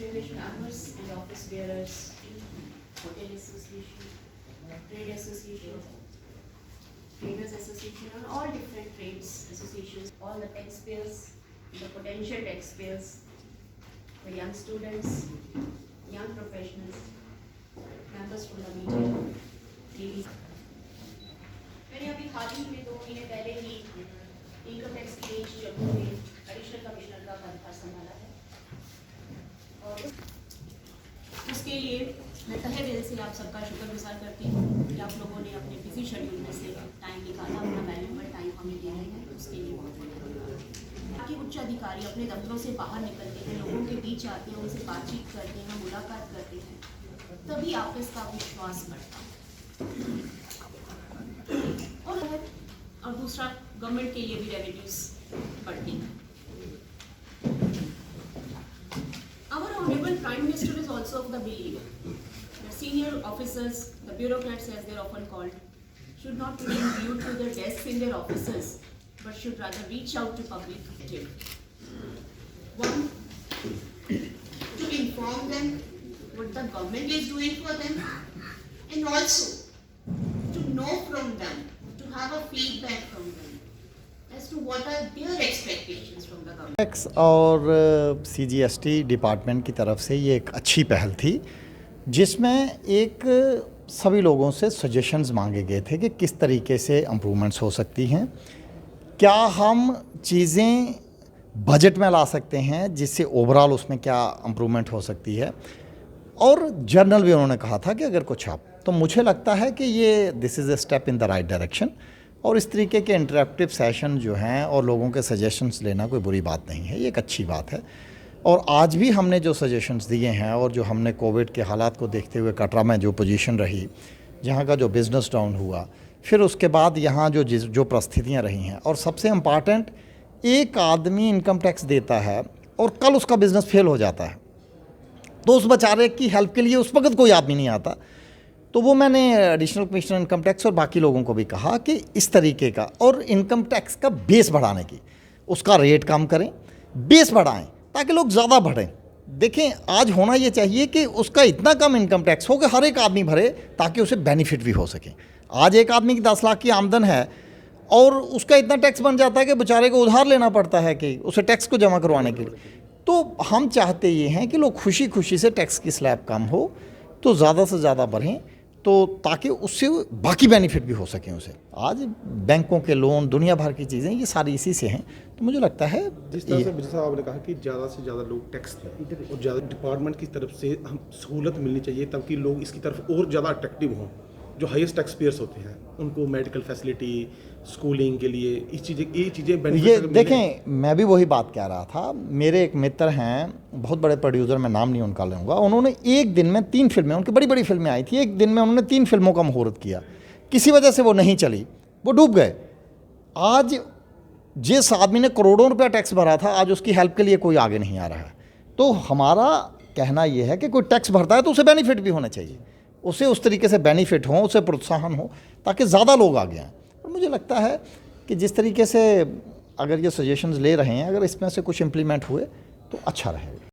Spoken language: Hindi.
distinguished members and office bearers, Hotel Association, Trade Association, Traders Association, and all different trades associations, all the taxpayers, the potential taxpayers, the young students, young professionals, members from the media, TV. मैंने अभी हाल ही में 2 महीने पहले ही इनकम टैक्स की रेंज जम्मू में एडिशनल कमिश्नर का पदभार संभाला है और उसके लिए मैं तहे दिल से आप सबका शुक्रगुजार करती हूँ कि आप लोगों ने अपने बिजी शेड्यूल में से टाइम निकाला, अपना वैल्यूएबल टाइम हमें दे रहे हैं, उसके लिए बहुत बहुत धन्यवाद। बाकी उच्च अधिकारी अपने दफ्तरों से बाहर निकलते हैं, लोगों के बीच आते हैं, उनसे बातचीत करते हैं, मुलाकात करते हैं, तभी आपस का विश्वास बढ़ता है। और दूसरा गवर्नमेंट के लिए भी रेवेन्यूज बढ़ती हैं। Our Honorable Prime Minister is also of the belief that senior officers, the bureaucrats as they are often called, should not remain glued to their desks in their offices, but should rather reach out to public till. One, to inform them what the government is doing for them, and also to know from them, to have a feedback from them as to what are their expectations from the government. Tax और सीजीएसटी डिपार्टमेंट की तरफ से ये एक अच्छी पहल थी जिसमें एक सभी लोगों से सजेशंस मांगे गए थे कि किस तरीके से इम्प्रूवमेंट्स हो सकती हैं, क्या हम चीज़ें बजट में ला सकते हैं जिससे ओवरऑल उसमें क्या इम्प्रूवमेंट हो सकती है, और जर्नल भी उन्होंने कहा था कि अगर कुछ आप, तो मुझे लगता है कि ये this is a step in the right direction, और इस तरीके के इंटरेक्टिव सेशन जो हैं और लोगों के सजेशंस लेना कोई बुरी बात नहीं है, ये एक अच्छी बात है। और आज भी हमने जो सजेशंस दिए हैं और जो हमने कोविड के हालात को देखते हुए कटरा में जो पोजीशन रही, जहाँ का जो बिज़नेस डाउन हुआ, फिर उसके बाद यहाँ जो परिस्थितियाँ रही हैं, और सबसे इम्पॉर्टेंट, एक आदमी इनकम टैक्स देता है और कल उसका बिज़नेस फेल हो जाता है, तो उस बेचारे की हेल्प के लिए उस वक्त कोई आदमी नहीं आता। तो वो मैंने एडिशनल कमिश्नर इनकम टैक्स और बाकी लोगों को भी कहा कि इस तरीके का, और इनकम टैक्स का बेस बढ़ाने की, उसका रेट कम करें, बेस बढ़ाएं ताकि लोग ज़्यादा भरें। देखें, आज होना ये चाहिए कि उसका इतना कम इनकम टैक्स हो कि हर एक आदमी भरे ताकि उसे बेनिफिट भी हो सके। आज एक आदमी की 10 लाख की आमदन है और उसका इतना टैक्स बन जाता है कि बेचारे को उधार लेना पड़ता है कि उसे टैक्स को जमा करवाने के लिए। तो हम चाहते ये हैं कि लोग खुशी खुशी से टैक्स की स्लैब कम हो तो ज़्यादा से ज़्यादा बढ़ें, तो ताकि उससे बाकी बेनिफिट भी हो सकें उसे। आज बैंकों के लोन, दुनिया भर की चीज़ें, ये सारी इसी से हैं। तो मुझे लगता है जिस तरह से जैसा आपने कहा कि ज़्यादा से ज़्यादा लोग टैक्स दें और ज़्यादा डिपार्टमेंट की तरफ से हम सहूलत मिलनी चाहिए ताकि लोग इसकी तरफ और ज़्यादा अट्रैक्टिव हों। जो हाईएस्ट टैक्स पेयर्स होते हैं उनको मेडिकल फैसिलिटी, स्कूलिंग के लिए ये चीज़ें बेनिफिट। ये देखें, मैं भी वही बात कह रहा था। मेरे एक मित्र हैं, बहुत बड़े प्रोड्यूसर, मैं नाम नहीं उनका लूँगा, उन्होंने एक दिन में 3 फिल्में, उनकी बड़ी बड़ी फिल्में आई थी, एक दिन में उन्होंने 3 फिल्मों का मुहूर्त किया। किसी वजह से वो नहीं चली, वो डूब गए। आज जिस आदमी ने करोड़ों रुपया टैक्स भरा था, आज उसकी हेल्प के लिए कोई आगे नहीं आ रहा है। तो हमारा कहना ये है कि कोई टैक्स भरता है तो उसे बेनिफिट भी होना चाहिए, उसे उस तरीके से बेनिफिट हो, उसे प्रोत्साहन हो ताकि ज़्यादा लोग आगे आएँ। और मुझे लगता है कि जिस तरीके से अगर ये सजेशंस ले रहे हैं, अगर इसमें से कुछ इम्प्लीमेंट हुए तो अच्छा रहेगा।